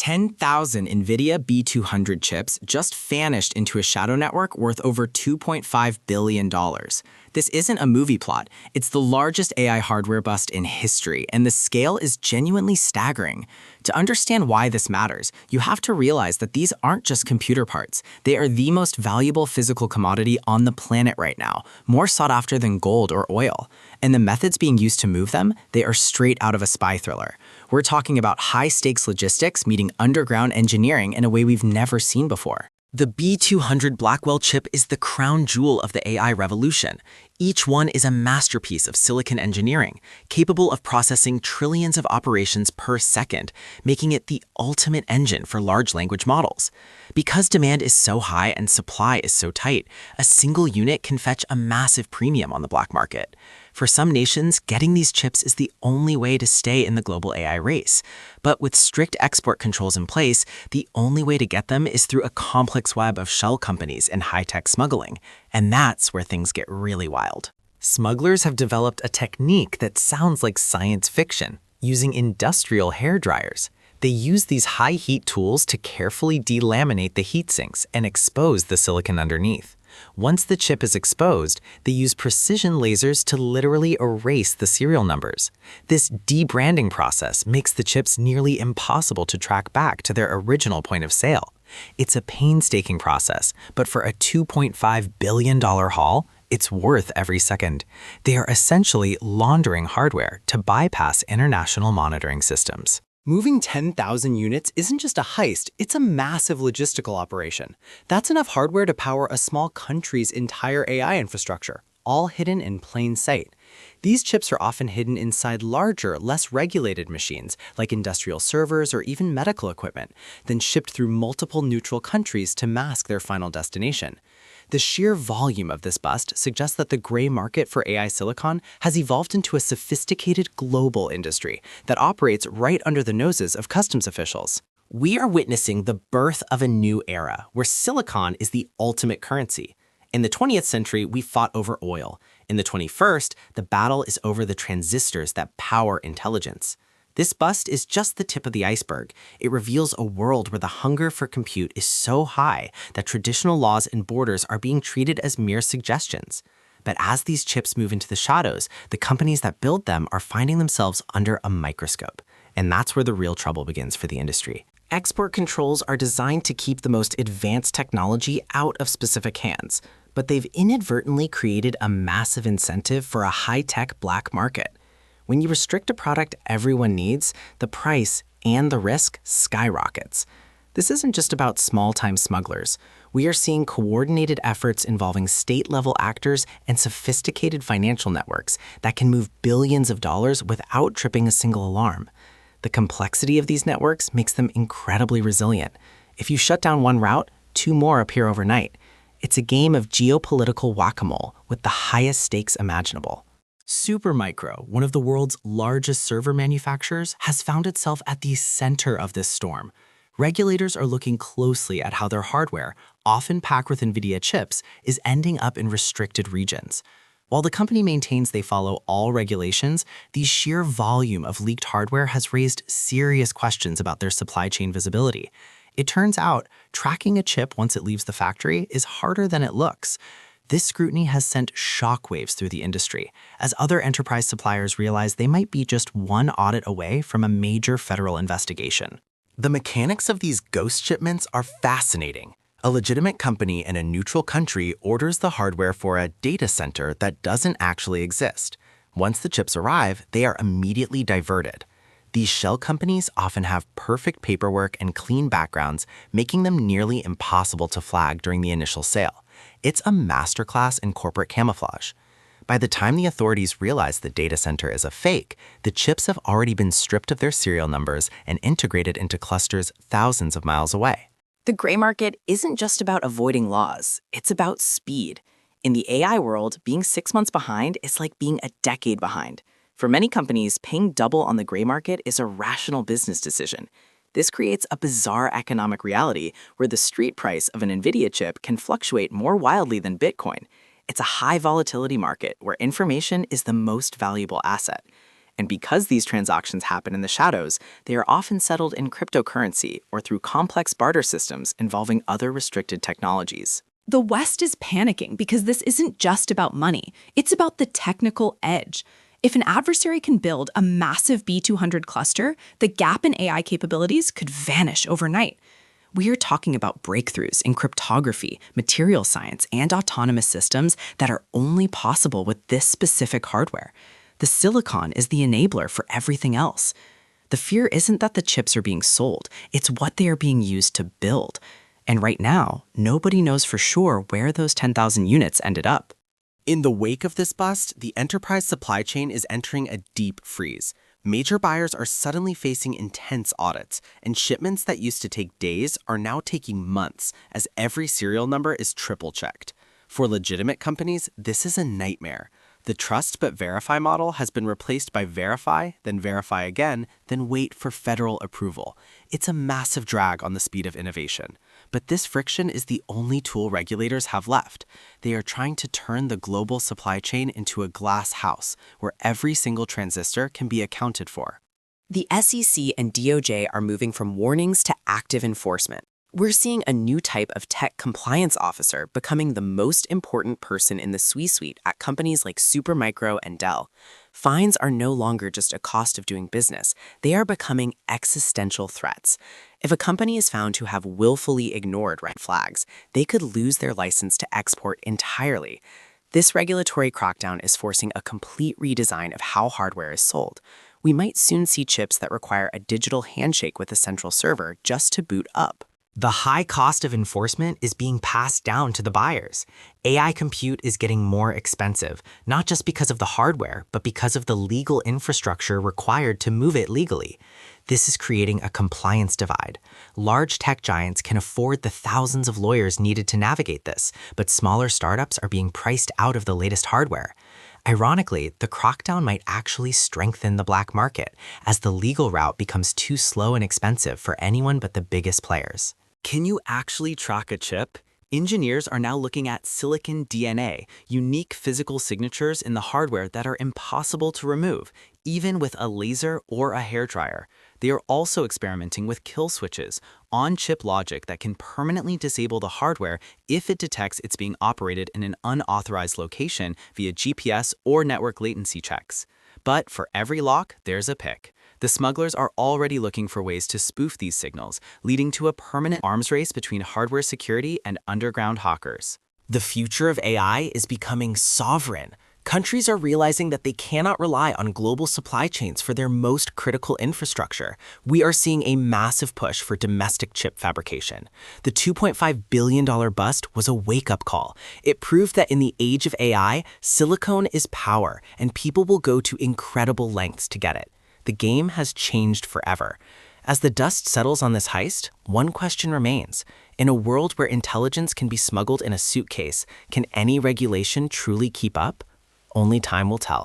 10,000 NVIDIA B200 chips just vanished into a shadow network worth over $2.5 billion. This isn't a movie plot. It's the largest AI hardware bust in history, and the scale is genuinely staggering. To understand why this matters, you have to realize that these aren't just computer parts. They are the most valuable physical commodity on the planet right now, more sought after than gold or oil. And the methods being used to move them, they are straight out of a spy thriller. We're talking about high-stakes logistics meeting underground engineering in a way we've never seen before. The B200 Blackwell chip is the crown jewel of the AI revolution. Each one is a masterpiece of silicon engineering, capable of processing trillions of operations per second, making it the ultimate engine for large language models. Because demand is so high and supply is so tight, a single unit can fetch a massive premium on the black market. For some nations, getting these chips is the only way to stay in the global AI race. But with strict export controls in place, the only way to get them is through a complex web of shell companies and high-tech smuggling. And that's where things get really wild. Smugglers have developed a technique that sounds like science fiction, using industrial hair dryers. They use these high-heat tools to carefully delaminate the heat sinks and expose the silicon underneath. Once the chip is exposed, they use precision lasers to literally erase the serial numbers. This debranding process makes the chips nearly impossible to track back to their original point of sale. It's a painstaking process, but for a $2.5 billion haul, it's worth every second. They are essentially laundering hardware to bypass international monitoring systems. Moving 10,000 units isn't just a heist, it's a massive logistical operation. That's enough hardware to power a small country's entire AI infrastructure, all hidden in plain sight. These chips are often hidden inside larger, less regulated machines, like industrial servers or even medical equipment, then shipped through multiple neutral countries to mask their final destination. The sheer volume of this bust suggests that the gray market for AI silicon has evolved into a sophisticated global industry that operates right under the noses of customs officials. We are witnessing the birth of a new era where silicon is the ultimate currency. In the 20th century, we fought over oil. In the 21st, the battle is over the transistors that power intelligence. This bust is just the tip of the iceberg. It reveals a world where the hunger for compute is so high that traditional laws and borders are being treated as mere suggestions. But as these chips move into the shadows, the companies that build them are finding themselves under a microscope. And that's where the real trouble begins for the industry. Export controls are designed to keep the most advanced technology out of specific hands, but they've inadvertently created a massive incentive for a high-tech black market. When you restrict a product everyone needs, the price and the risk skyrockets. This isn't just about small-time smugglers. We are seeing coordinated efforts involving state-level actors and sophisticated financial networks that can move billions of dollars without tripping a single alarm. The complexity of these networks makes them incredibly resilient. If you shut down one route, two more appear overnight. It's a game of geopolitical whack-a-mole with the highest stakes imaginable. Supermicro, one of the world's largest server manufacturers, has found itself at the center of this storm. Regulators are looking closely at how their hardware, often packed with NVIDIA chips, is ending up in restricted regions. While the company maintains they follow all regulations, the sheer volume of leaked hardware has raised serious questions about their supply chain visibility. It turns out, tracking a chip once it leaves the factory is harder than it looks. This scrutiny has sent shockwaves through the industry, as other enterprise suppliers realize they might be just one audit away from a major federal investigation. The mechanics of these ghost shipments are fascinating. A legitimate company in a neutral country orders the hardware for a data center that doesn't actually exist. Once the chips arrive, they are immediately diverted. These shell companies often have perfect paperwork and clean backgrounds, making them nearly impossible to flag during the initial sale. It's a masterclass in corporate camouflage. By the time the authorities realize the data center is a fake, the chips have already been stripped of their serial numbers and integrated into clusters thousands of miles away. The gray market isn't just about avoiding laws, it's about speed. In the AI world, being 6 months behind is like being a decade behind. For many companies, paying double on the gray market is a rational business decision. This creates a bizarre economic reality where the street price of an NVIDIA chip can fluctuate more wildly than Bitcoin. It's a high volatility market where information is the most valuable asset. And because these transactions happen in the shadows, they are often settled in cryptocurrency or through complex barter systems involving other restricted technologies. The West is panicking because this isn't just about money. It's about the technical edge. If an adversary can build a massive B200 cluster, the gap in AI capabilities could vanish overnight. We are talking about breakthroughs in cryptography, material science, and autonomous systems that are only possible with this specific hardware. The silicon is the enabler for everything else. The fear isn't that the chips are being sold, it's what they are being used to build. And right now, nobody knows for sure where those 10,000 units ended up. In the wake of this bust, the enterprise supply chain is entering a deep freeze. Major buyers are suddenly facing intense audits, and shipments that used to take days are now taking months as every serial number is triple-checked. For legitimate companies, this is a nightmare. The trust but verify model has been replaced by verify again, then wait for federal approval. It's a massive drag on the speed of innovation. But this friction is the only tool regulators have left. They are trying to turn the global supply chain into a glass house where every single transistor can be accounted for. The SEC and DOJ are moving from warnings to active enforcement. We're seeing a new type of tech compliance officer becoming the most important person in the C-suite at companies like Supermicro and Dell. Fines are no longer just a cost of doing business. They are becoming existential threats. If a company is found to have willfully ignored red flags, they could lose their license to export entirely. This regulatory crackdown is forcing a complete redesign of how hardware is sold. We might soon see chips that require a digital handshake with a central server just to boot up. The high cost of enforcement is being passed down to the buyers. AI compute is getting more expensive, not just because of the hardware, but because of the legal infrastructure required to move it legally. This is creating a compliance divide. Large tech giants can afford the thousands of lawyers needed to navigate this, but smaller startups are being priced out of the latest hardware. Ironically, the crackdown might actually strengthen the black market, as the legal route becomes too slow and expensive for anyone but the biggest players. Can you actually track a chip? Engineers are now looking at silicon DNA, unique physical signatures in the hardware that are impossible to remove, even with a laser or a hairdryer. They are also experimenting with kill switches, on-chip logic that can permanently disable the hardware if it detects it's being operated in an unauthorized location via GPS or network latency checks. But for every lock, there's a pick. The smugglers are already looking for ways to spoof these signals, leading to a permanent arms race between hardware security and underground hackers. The future of AI is becoming sovereign. Countries are realizing that they cannot rely on global supply chains for their most critical infrastructure. We are seeing a massive push for domestic chip fabrication. The $2.5 billion bust was a wake-up call. It proved that in the age of AI, silicon is power, and people will go to incredible lengths to get it. The game has changed forever. As the dust settles on this heist, one question remains. In a world where intelligence can be smuggled in a suitcase, can any regulation truly keep up? Only time will tell.